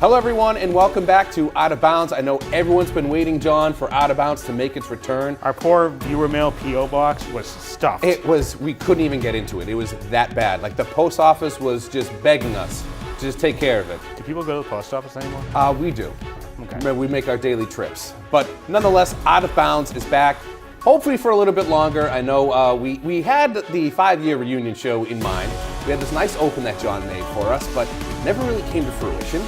Hello, everyone, and welcome back to Out of Bounds. I know everyone's been waiting, John, for Out of Bounds to make its return. Our poor viewer mail P.O. box was stuffed. We couldn't even get into it. It was that bad. Like, the post office was just begging us to just take care of it. Do people go to the post office anymore? We do. Okay. We make our daily trips. But nonetheless, Out of Bounds is back, hopefully for a little bit longer. I know we had the 5-year reunion show in mind. We had this nice open that John made for us, but never really came to fruition.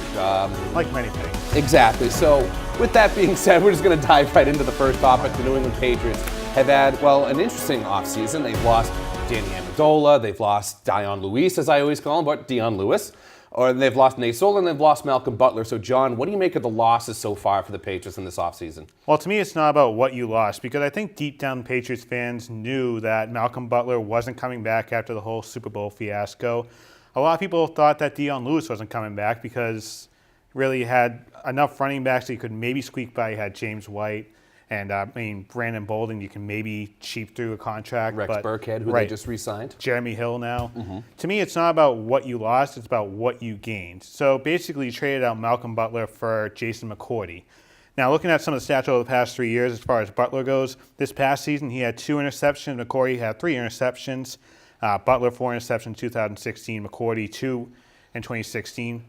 Like many things. Exactly. So with that being said, we're just going to dive right into the first topic. The New England Patriots have had, well, an interesting offseason. They've lost Danny Amendola. They've lost Dion Lewis, as I always call him, but Dion Lewis. Or they've lost Nate Solder, and they've lost Malcolm Butler. So, John, what do you make of the losses so far for the Patriots in this offseason? Well, to me, it's not about what you lost, because I think deep down Patriots fans knew that Malcolm Butler wasn't coming back after the whole Super Bowl fiasco. A lot of people thought that Dion Lewis wasn't coming back because really had enough running backs that you could maybe squeak by. You had James White and, Brandon Bolden, you can maybe cheap through a contract. Rex Burkhead, who they just re-signed. Jeremy Hill now. Mm-hmm. To me, it's not about what you lost, it's about what you gained. So basically, you traded out Malcolm Butler for Jason McCourty. Now, looking at some of the stats over the past 3 years as far as Butler goes, this past season he had 2 interceptions, McCourty had 3 interceptions. Butler 4 interceptions in 2016, McCourty 2 in 2016.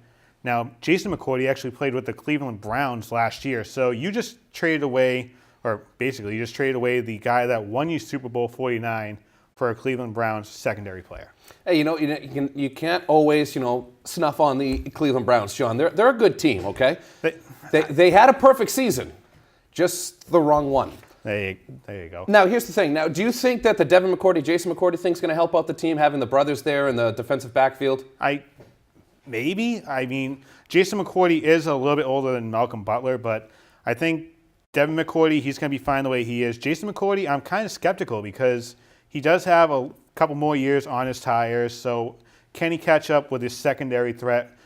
Now, Jason McCourty actually played with the Cleveland Browns last year, so you just traded away, or basically you just traded away the guy that won you Super Bowl 49 for a Cleveland Browns secondary player. Hey, you can't always, snuff on the Cleveland Browns, John. They're a good team, okay? They had a perfect season, just the wrong one. There you go. Now, here's the thing. Now, do you think that the Jason McCourty thing's going to help out the team, having the brothers there in the defensive backfield? Maybe. Jason McCourty is a little bit older than Malcolm Butler, but I think Devin McCourty, he's going to be fine the way he is. Jason McCourty, I'm kind of skeptical because he does have a couple more years on his tires, so can he catch up with his secondary threat,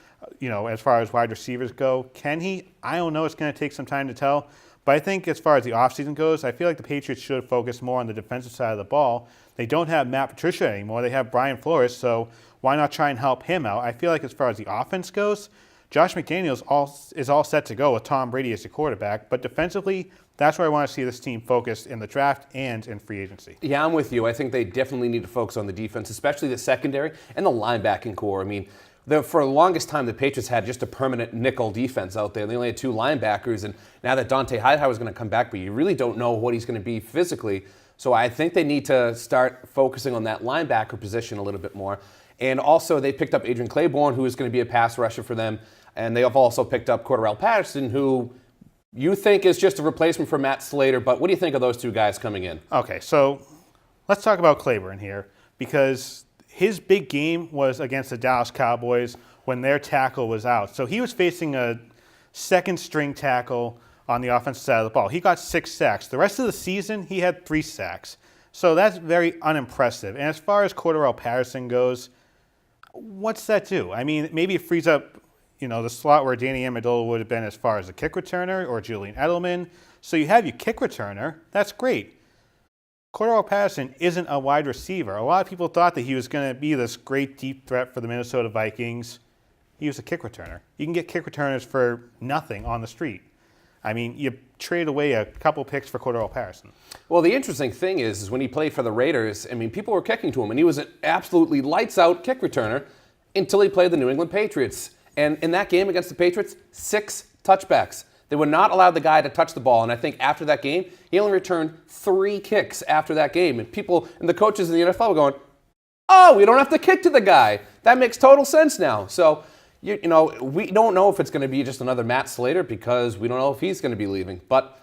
as far as wide receivers go? Can he? I don't know. It's going to take some time to tell. But I think as far as the offseason goes, I feel like the Patriots should focus more on the defensive side of the ball. They don't have Matt Patricia anymore. They have Brian Flores, so why not try and help him out? I feel like as far as the offense goes, Josh McDaniels is all set to go with Tom Brady as the quarterback. But defensively, that's where I want to see this team focused in the draft and in free agency. Yeah, I'm with you. I think they definitely need to focus on the defense, especially the secondary and the linebacking core. For the longest time, the Patriots had just a permanent nickel defense out there. They only had 2 linebackers, and now that Dante Hightower is going to come back, but you really don't know what he's going to be physically. So I think they need to start focusing on that linebacker position a little bit more. And also, they picked up Adrian Claiborne, who is going to be a pass rusher for them. And they have also picked up Cordarrelle Patterson, who you think is just a replacement for Matt Slater. But what do you think of those 2 guys coming in? Okay, so let's talk about Claiborne here, because his big game was against the Dallas Cowboys when their tackle was out. So he was facing a second-string tackle on the offensive side of the ball. He got 6 sacks. The rest of the season, he had 3 sacks. So that's very unimpressive. And as far as Cordarrelle Patterson goes, what's that do? Maybe it frees up, the slot where Danny Amendola would have been as far as a kick returner or Julian Edelman. So you have your kick returner. That's great. Cordarrelle Patterson isn't a wide receiver. A lot of people thought that he was going to be this great deep threat for the Minnesota Vikings. He was a kick returner. You can get kick returners for nothing on the street. You trade away a couple picks for Cordarrelle Patterson. Well, the interesting thing is when he played for the Raiders, people were kicking to him, and he was an absolutely lights-out kick returner until he played the New England Patriots. And in that game against the Patriots, 6 touchbacks. They would not allow the guy to touch the ball, and I think after that game, he only returned 3 kicks after that game. And people and the coaches in the NFL were going, "Oh, we don't have to kick to the guy. That makes total sense now." So, we don't know if it's going to be just another Matt Slater because we don't know if he's going to be leaving. But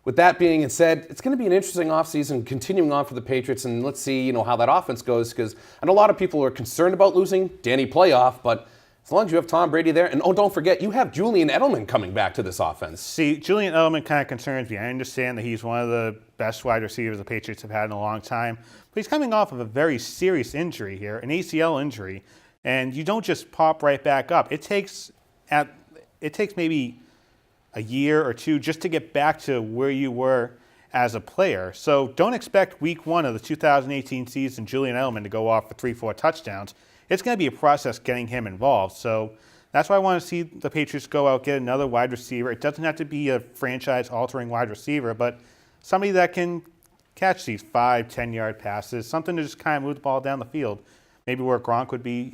with that being said, it's going to be an interesting offseason continuing on for the Patriots, and let's see, how that offense goes, because I know a lot of people are concerned about losing Danny Playoff, but as long as you have Tom Brady there, and don't forget, you have Julian Edelman coming back to this offense. See, Julian Edelman kind of concerns me. I understand that he's one of the best wide receivers the Patriots have had in a long time, but he's coming off of a very serious injury here, an ACL injury, and you don't just pop right back up. It takes maybe a year or 2 just to get back to where you were as a player. So don't expect week 1 of the 2018 season Julian Edelman to go off for 3-4 touchdowns. It's going to be a process getting him involved. So That's why I want to see the Patriots go out, get another wide receiver. It doesn't have to be a franchise-altering wide receiver, but somebody that can catch these 5, 10-yard passes, something to just kind of move the ball down the field. Maybe where Gronk would be,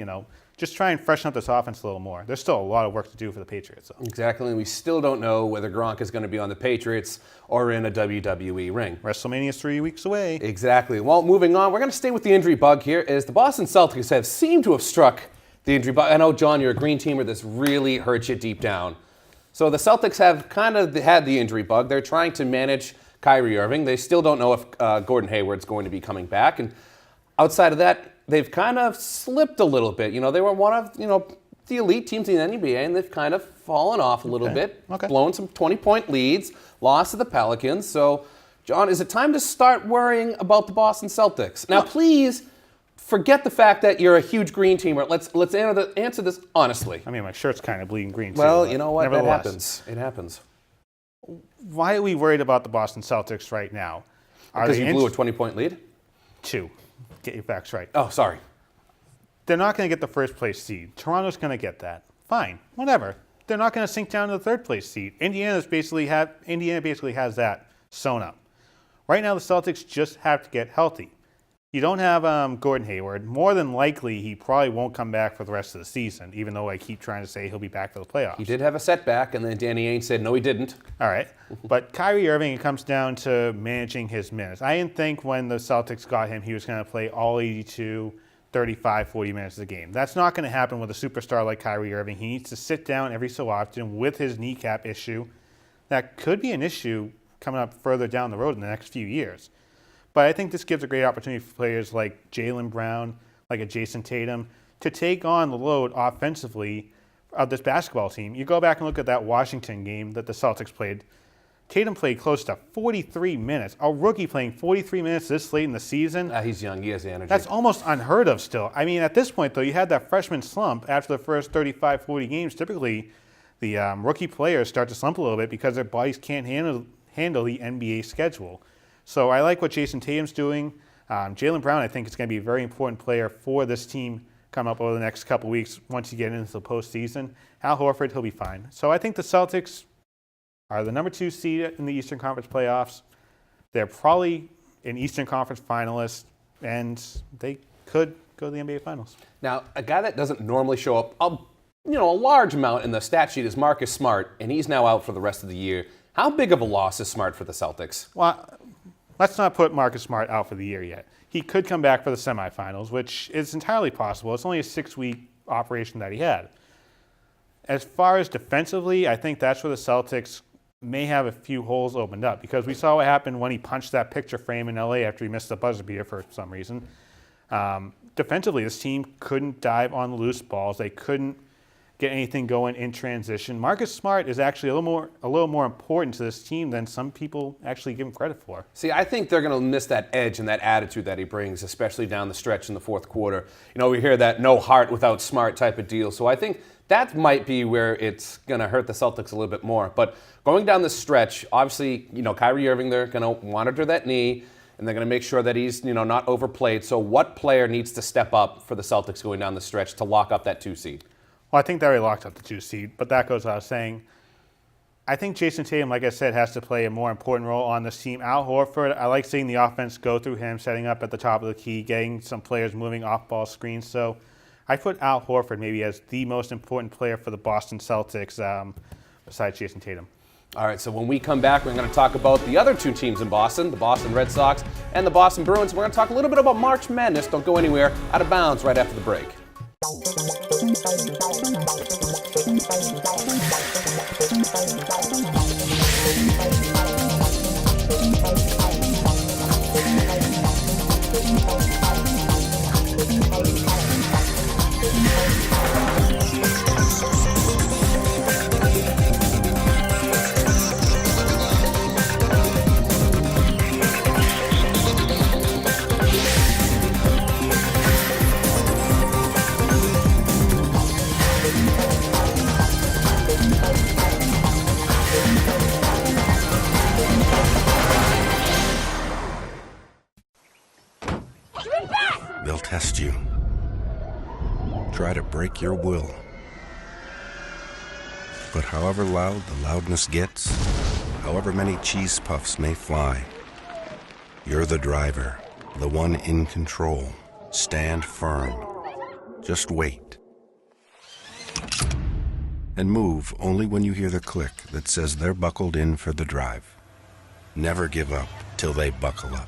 just try and freshen up this offense a little more. There's still a lot of work to do for the Patriots. So. Exactly, and we still don't know whether Gronk is going to be on the Patriots or in a WWE ring. WrestleMania is 3 weeks away. Exactly. Well, moving on, we're going to stay with the injury bug here, as the Boston Celtics have seemed to have struck the injury bug. I know, John, you're a green teamer. This really hurts you deep down. So the Celtics have kind of had the injury bug. They're trying to manage Kyrie Irving. They still don't know if Gordon Hayward's going to be coming back. And outside of that, they've kind of slipped a little bit. They were one of, the elite teams in the NBA, and they've kind of fallen off a little bit, blown some 20-point leads, lost to the Pelicans. So, John, is it time to start worrying about the Boston Celtics? Now, please forget the fact that you're a huge green teamer. Let's answer this honestly. I mean, my shirt's kind of bleeding green, too. Well, you know what? That happens. It happens. Why are we worried about the Boston Celtics right now? Because you blew a 20-point lead? 2. Get your facts right. Oh, sorry. They're not going to get the first place seed. Toronto's going to get that. Fine, whatever. They're not going to sink down to the third place seed. Indiana basically has that sewn up. Right now, the Celtics just have to get healthy. You don't have Gordon Hayward. More than likely, he probably won't come back for the rest of the season, even though I keep trying to say he'll be back for the playoffs. He did have a setback, and then Danny Ainge said, no, he didn't. All right. But Kyrie Irving, it comes down to managing his minutes. I didn't think when the Celtics got him, he was going to play all 82, 35, 40 minutes a game. That's not going to happen with a superstar like Kyrie Irving. He needs to sit down every so often with his kneecap issue. That could be an issue coming up further down the road in the next few years. But I think this gives a great opportunity for players like Jaylen Brown, like a Jason Tatum, to take on the load offensively of this basketball team. You go back and look at that Washington game that the Celtics played. Tatum played close to 43 minutes. A rookie playing 43 minutes this late in the season. He's young. He has the energy. That's almost unheard of still. I mean, at this point, though, you had that freshman slump after the first 35, 40 games. Typically, the rookie players start to slump a little bit because their bodies can't handle the NBA schedule. So I like what Jason Tatum's doing. Jaylen Brown, I think, is going to be a very important player for this team coming up over the next couple weeks once you get into the postseason. Al Horford, he'll be fine. So I think the Celtics are the number 2 seed in the Eastern Conference playoffs. They're probably an Eastern Conference finalist, and they could go to the NBA Finals. Now, a guy that doesn't normally show up a large amount in the stat sheet is Marcus Smart, and he's now out for the rest of the year. How big of a loss is Smart for the Celtics? Well, let's not put Marcus Smart out for the year yet. He could come back for the semifinals, which is entirely possible. It's only a 6-week operation that he had. As far as defensively, I think that's where the Celtics may have a few holes opened up, because we saw what happened when he punched that picture frame in LA after he missed the buzzer beater for some reason. Defensively, this team couldn't dive on the loose balls. They couldn't get anything going in transition. Marcus Smart is actually a little more important to this team than some people actually give him credit for. See, I think they're going to miss that edge and that attitude that he brings, especially down the stretch in the fourth quarter. We hear that no heart without Smart type of deal. So I think that might be where it's going to hurt the Celtics a little bit more. But going down the stretch, obviously, Kyrie Irving, they're going to monitor that knee, and they're going to make sure that he's, not overplayed. So what player needs to step up for the Celtics going down the stretch to lock up that 2 seed? Well, I think they already locked up the 2 seed, but that goes without saying. I think Jason Tatum, like I said, has to play a more important role on this team. Al Horford, I like seeing the offense go through him, setting up at the top of the key, getting some players moving off-ball screens. So I put Al Horford maybe as the most important player for the Boston Celtics besides Jason Tatum. All right, so when we come back, we're going to talk about the other 2 teams in Boston, the Boston Red Sox and the Boston Bruins. We're going to talk a little bit about March Madness. Don't go anywhere. Out of bounds right after the break. They'll test you. Try to break your will. But however loud the loudness gets, however many cheese puffs may fly, you're the driver, the one in control. Stand firm. Just wait. And move only when you hear the click that says they're buckled in for the drive. Never give up till they buckle up.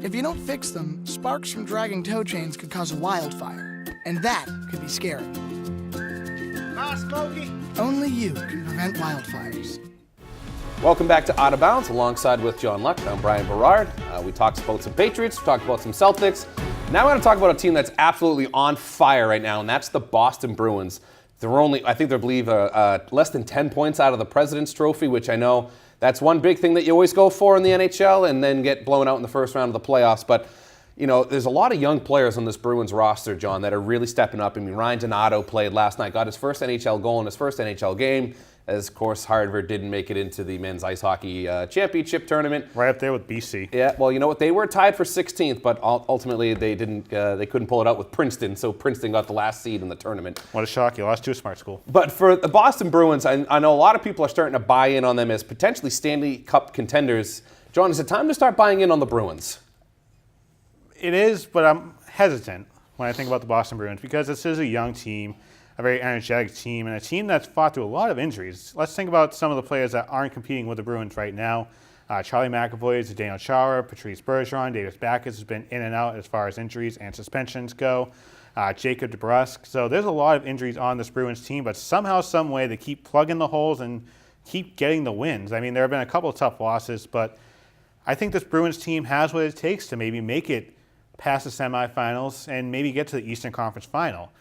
If you don't fix them, sparks from dragging tow chains could cause a wildfire, and that could be scary. Smokey. Only you can prevent wildfires. Welcome back to Out of Bounds, alongside with John Luck. I'm Brian Berard. We talked about some Patriots, we talked about some Celtics. Now we're going to talk about a team that's absolutely on fire right now, and that's the Boston Bruins. They're only, I think they believe, less than 10 points out of the President's Trophy, which I know that's one big thing that you always go for in the NHL and then get blown out in the first round of the playoffs. But, you know, there's a lot of young players on this Bruins roster, John, that are really stepping up. I mean, Ryan Donato played last night, got his first NHL goal in his first NHL game. As, of course, Harvard didn't make it into the men's ice hockey championship tournament. Right up there with BC. Yeah, well, you know what? They were tied for 16th, but ultimately they didn't. They couldn't pull it out with Princeton, so Princeton got the last seed in the tournament. What a shock. You lost to a smart school. But for the Boston Bruins, I know a lot of people are starting to buy in on them as potentially Stanley Cup contenders. John, is it time to start buying in on the Bruins? It is, but I'm hesitant when I think about the Boston Bruins because this is a young team, a very energetic team, and a team that's fought through a lot of injuries. Let's think about some of the players that aren't competing with the Bruins right now. Charlie McAvoy, Zdeno Chara, Patrice Bergeron, Davis Backes has been in and out as far as injuries and suspensions go. Jacob DeBrusk. So there's a lot of injuries on this Bruins team, but somehow, some way, they keep plugging the holes and keep getting the wins. I mean, there have been a couple of tough losses, but I think this Bruins team has what it takes to maybe make it past the semifinals and maybe get to the Eastern Conference Final.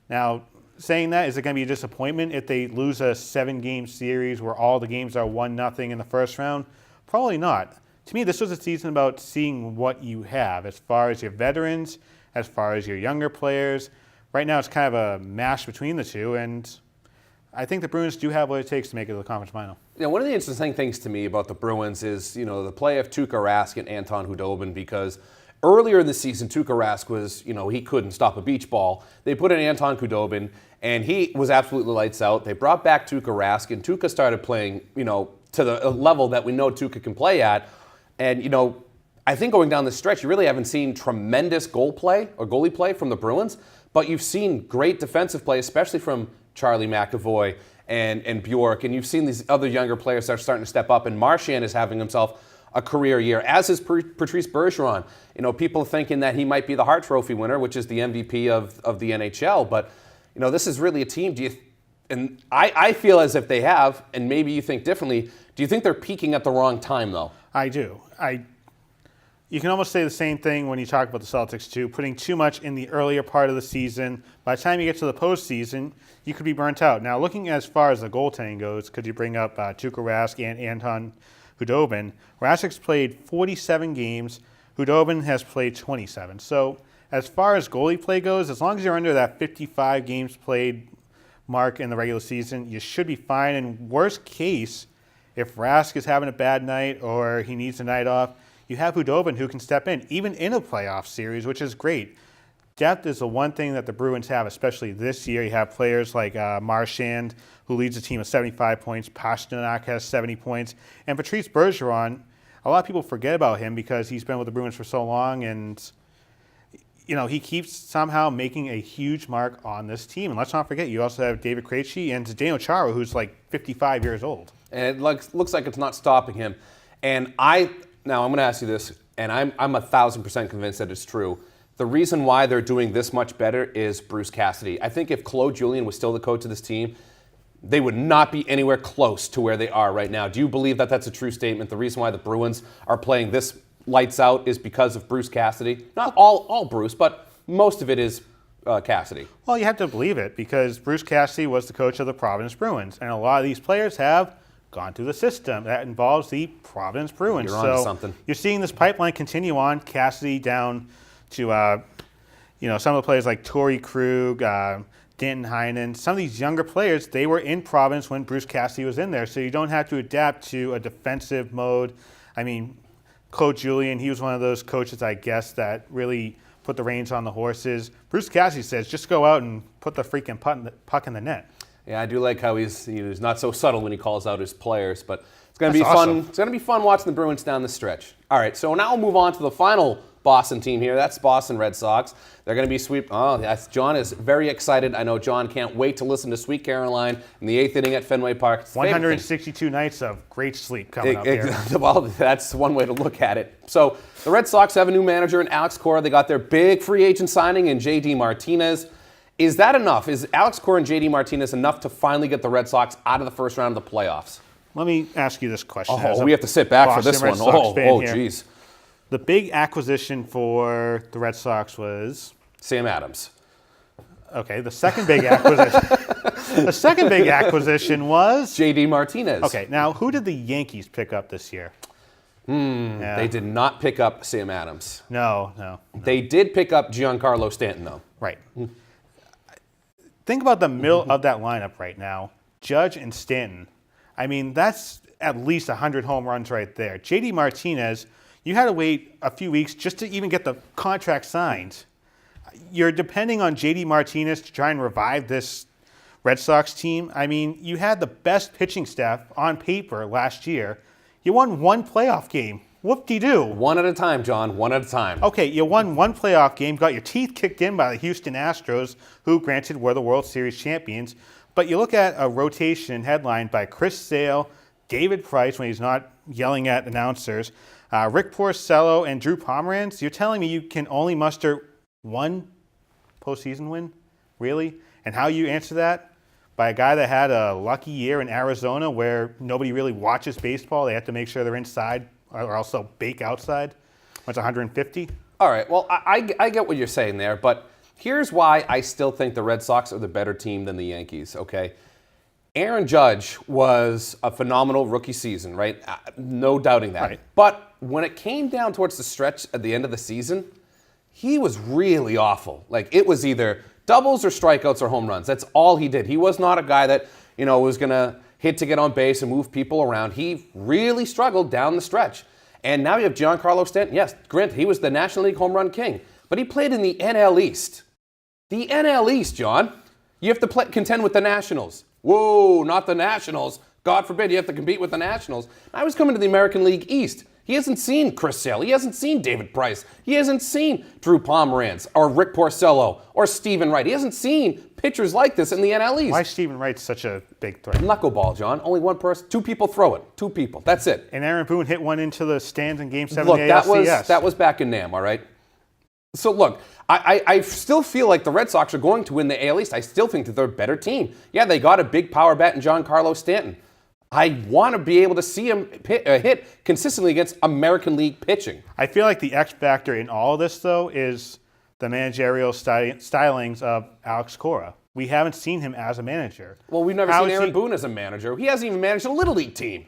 Now, saying that, is it going to be a disappointment if they lose a 7-game series where all the games are 1-0 in the first round? Probably not. To me, this was a season about seeing what you have as far as your veterans, as far as your younger players. Right now, it's kind of a mash between the two, and I think the Bruins do have what it takes to make it to the conference final. You know, one of the interesting things to me about the Bruins is, you know, the play of Tuukka Rask and Anton Khudobin, because earlier in the season, Tuukka Rask was, you know, he couldn't stop a beach ball. They put in Anton Khudobin, and he was absolutely lights out. They brought back Tuukka Rask, and Tuukka started playing, you know, to the level that we know Tuukka can play at. And, you know, I think going down the stretch, you really haven't seen tremendous goalie play from the Bruins, but you've seen great defensive play, especially from Charlie McAvoy and Bjork, and you've seen these other younger players that are starting to step up, and Marchand is having himself a career year, as is Patrice Bergeron. You know, people are thinking that he might be the Hart Trophy winner, which is the MVP of the NHL, but, you know, this is really a team. And I feel as if they have, and maybe you think differently, do you think they're peaking at the wrong time, though? I do. You can almost say the same thing when you talk about the Celtics, too. Putting too much in the earlier part of the season. By the time you get to the postseason, you could be burnt out. Now, looking as far as the goaltending goes, could you bring up Tuukka Rask and Anton Khudobin? Rask's played 47 games. Khudobin has played 27. So as far as goalie play goes, as long as you're under that 55 games played mark in the regular season, you should be fine. And worst case, if Rask is having a bad night or he needs a night off, you have Khudobin who can step in, even in a playoff series, which is great. Depth is the one thing that the Bruins have, especially this year. You have players like Marchand, who leads the team with 75 points. Pasternak has 70 points. And Patrice Bergeron, a lot of people forget about him because he's been with the Bruins for so long, and you know, he keeps somehow making a huge mark on this team. And let's not forget, you also have David Krejci and Zdeno Chara, who's like 55 years old. And it looks like it's not stopping him. And now I'm going to ask you this, and I'm 1,000% convinced that it's true. The reason why they're doing this much better is Bruce Cassidy. I think if Claude Julien was still the coach of this team, they would not be anywhere close to where they are right now. Do you believe that that's a true statement? The reason why the Bruins are playing this lights out is because of Bruce Cassidy? Not all Bruce, but most of it is Cassidy. Well, you have to believe it because Bruce Cassidy was the coach of the Providence Bruins, and a lot of these players have gone through the system that involves the Providence Bruins. You're onto something. You're seeing this pipeline continue on, Cassidy down to some of the players like Torrey Krug, Danton Heinen, some of these younger players, they were in Providence when Bruce Cassidy was in there, so you don't have to adapt to a defensive mode. I mean, Coach Julian, he was one of those coaches, I guess, that really put the reins on the horses. Bruce Cassidy says, just go out and put the freaking puck in the net. Yeah, I do like how he's not so subtle when he calls out his players, but it's going to be awesome. fun. It's going to be fun watching the Bruins down the stretch. All right, so now we'll move on to the final Boston team here. That's Boston Red Sox. They're going to be sweep. Oh, yes, John is very excited. I know John can't wait to listen to Sweet Caroline in the 8th inning at Fenway Park. 162 nights of great sleep coming up here. Well, that's one way to look at it. So the Red Sox have a new manager in Alex Cora. They got their big free agent signing in J.D. Martinez. Is that enough? Is Alex Cora and J.D. Martinez enough to finally get the Red Sox out of the first round of the playoffs? Let me ask you this question. Oh, we have to sit back for this one. Oh, geez. The big acquisition for the Red Sox was Sam Adams. Okay, the second big acquisition. The second big acquisition was J.D. Martinez. Okay, now who did the Yankees pick up this year? Yeah. They did not pick up Sam Adams. No. They did pick up Giancarlo Stanton, though. Right. Think about the middle of that lineup right now. Judge and Stanton. I mean, that's at least 100 home runs right there. J.D. Martinez, you had to wait a few weeks just to even get the contract signed. You're depending on J.D. Martinez to try and revive this Red Sox team. I mean, you had the best pitching staff on paper last year. You won one playoff game. Whoop-de-doo. One at a time, John. One at a time. Okay, you won one playoff game, got your teeth kicked in by the Houston Astros, who, granted, were the World Series champions. But you look at a rotation headlined by Chris Sale, David Price, when he's not yelling at announcers, Rick Porcello, and Drew Pomeranz. You're telling me you can only muster one postseason win? Really? And how you answer that? By a guy that had a lucky year in Arizona where nobody really watches baseball. They have to make sure they're inside or else they'll bake outside when it's 150. All right, well, I get what you're saying there, but here's why I still think the Red Sox are the better team than the Yankees, okay? Aaron Judge was a phenomenal rookie season, right? No doubting that. Right. But when it came down towards the stretch at the end of the season, he was really awful. Like, it was either doubles or strikeouts or home runs. That's all he did. He was not a guy that, was going to hit to get on base and move people around. He really struggled down the stretch. And now you have Giancarlo Stanton. Yes, granted, he was the National League home run king, but he played in the NL East. The NL East, John. You have to contend with the Nationals. Whoa, not the Nationals. God forbid you have to compete with the Nationals. I was coming to the American League East. He hasn't seen Chris Sale. He hasn't seen David Price. He hasn't seen Drew Pomeranz or Rick Porcello or Stephen Wright. He hasn't seen pitchers like this in the NL East. Why is Stephen Wright such a big threat? Knuckleball, John. Only one person. Two people throw it. Two people. That's it. And Aaron Boone hit one into the stands in Game 7 Look, of the ALCS. that was back in NAM, all right? So, look, I still feel like the Red Sox are going to win the AL East. I still think that they're a better team. Yeah, they got a big power bat in Giancarlo Stanton. I want to be able to see him hit consistently against American League pitching. I feel like the X factor in all of this, though, is the managerial stylings of Alex Cora. We haven't seen him as a manager. Well, we've never seen Aaron Boone as a manager. He hasn't even managed a Little League team.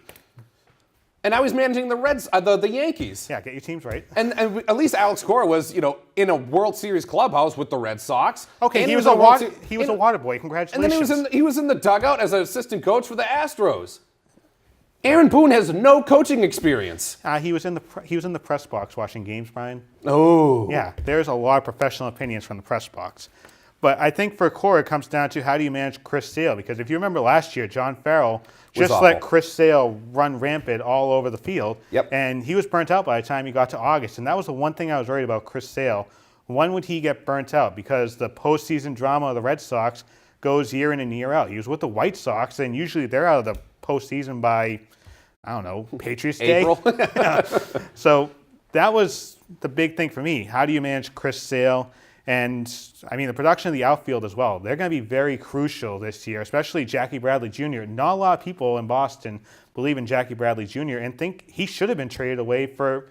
And now he's managing the Yankees. Yeah, get your teams right. And at least Alex Cora was, in a World Series clubhouse with the Red Sox. Okay, he was a water boy. Congratulations. And then he was in the dugout as an assistant coach for the Astros. Aaron Boone has no coaching experience. He was in the press box watching games, Brian. Oh. Yeah, there's a lot of professional opinions from the press box. But I think for Cora, it comes down to how do you manage Chris Sale? Because if you remember last year, John Farrell just let Chris Sale run rampant all over the field. Yep. And he was burnt out by the time he got to August. And that was the one thing I was worried about Chris Sale. When would he get burnt out? Because the postseason drama of the Red Sox goes year in and year out. He was with the White Sox, and usually they're out of the postseason by, I don't know, Patriots Day. April. So that was the big thing for me. How do you manage Chris Sale? And, I mean, the production of the outfield as well. They're going to be very crucial this year, especially Jackie Bradley Jr. Not a lot of people in Boston believe in Jackie Bradley Jr. and think he should have been traded away for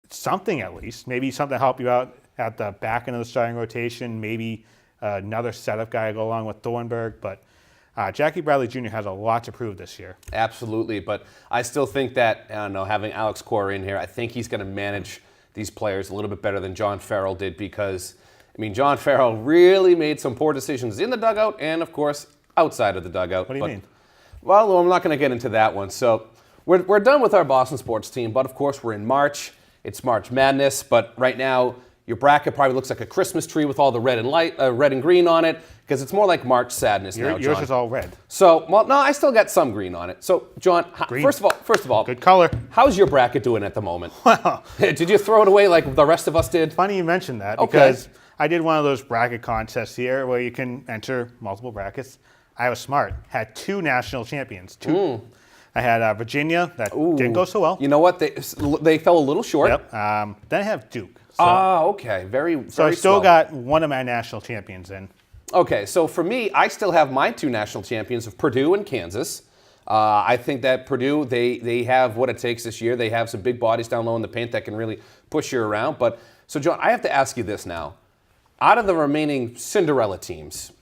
something at least. Maybe something to help you out at the back end of the starting rotation. Maybe another setup guy to go along with Thornburg. But Jackie Bradley Jr. has a lot to prove this year. Absolutely. But I still think that, I don't know, having Alex Cora in here, I think he's going to manage these players a little bit better than John Farrell did because I mean, John Farrell really made some poor decisions in the dugout and, of course, outside of the dugout. What do you mean? Well, I'm not going to get into that one. So we're done with our Boston sports team, but of course we're in March. It's March Madness, but right now your bracket probably looks like a Christmas tree with all the red and green on it, because it's more like March sadness now, John. Yours is all red. So, well, no, I still got some green on it. So, John, Green. first of all, Good color. how's your bracket doing at the moment? Well, Did you throw it away like the rest of us did? funny you mentioned that, Okay. because I did one of those bracket contests here where you can enter multiple brackets. I was smart. Had 2 national champions. 2. I had Virginia. That didn't go so well. You know what? They fell a little short. Yep. Then I have Duke. So, Okay. Very so I very still swell. got one of my national champions in. Okay, so for me, I still have my 2 national champions of Purdue and Kansas. I think that Purdue, they have what it takes this year. They have some big bodies down low in the paint that can really push you around. But so, John, I have to ask you this now. Out of the remaining Cinderella teams,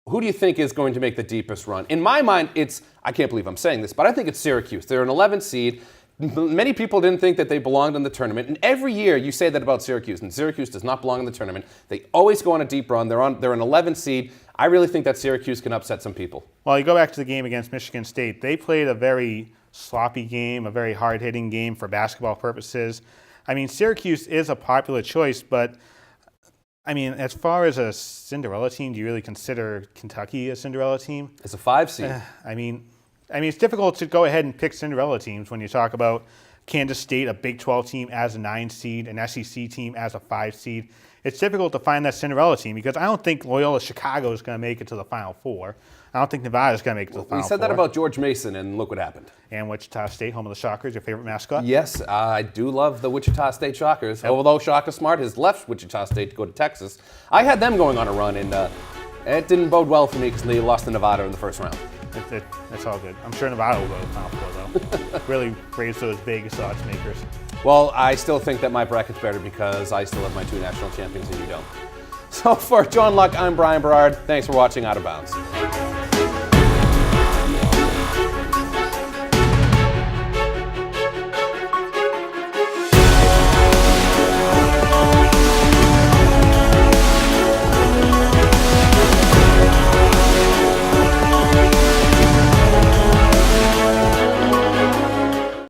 who do you think is going to make the deepest run? In my mind, I can't believe I'm saying this, but I think it's Syracuse. They're an 11 seed. Many people didn't think that they belonged in the tournament, and every year you say that about Syracuse, and Syracuse does not belong in the tournament. They always go on a deep run. They're an 11 seed. I really think that Syracuse can upset some people. Well, you go back to the game against Michigan State. They played a very sloppy game, a very hard-hitting game for basketball purposes. I mean, Syracuse is a popular choice, but I mean, as far as a Cinderella team, do you really consider Kentucky a Cinderella team? It's a 5 seed. I mean, it's difficult to go ahead and pick Cinderella teams when you talk about Kansas State, a Big 12 team, as a 9 seed, an SEC team as a 5 seed. It's difficult to find that Cinderella team because I don't think Loyola Chicago is going to make it to the Final Four. I don't think Nevada is going to make it to the Final Four. We said that about George Mason, and look what happened. And Wichita State, home of the Shockers, your favorite mascot? Yes, I do love the Wichita State Shockers. Although Shaka Smart has left Wichita State to go to Texas, I had them going on a run, and it didn't bode well for me because they lost to Nevada in the first round. It's all good. I'm sure Nevada will go to the Final Four, though. Really raise those Vegas odds makers. Well, I still think that my bracket's better because I still have my 2 national champions and you don't. So for John Luck, I'm Brian Berard. Thanks for watching Out of Bounds.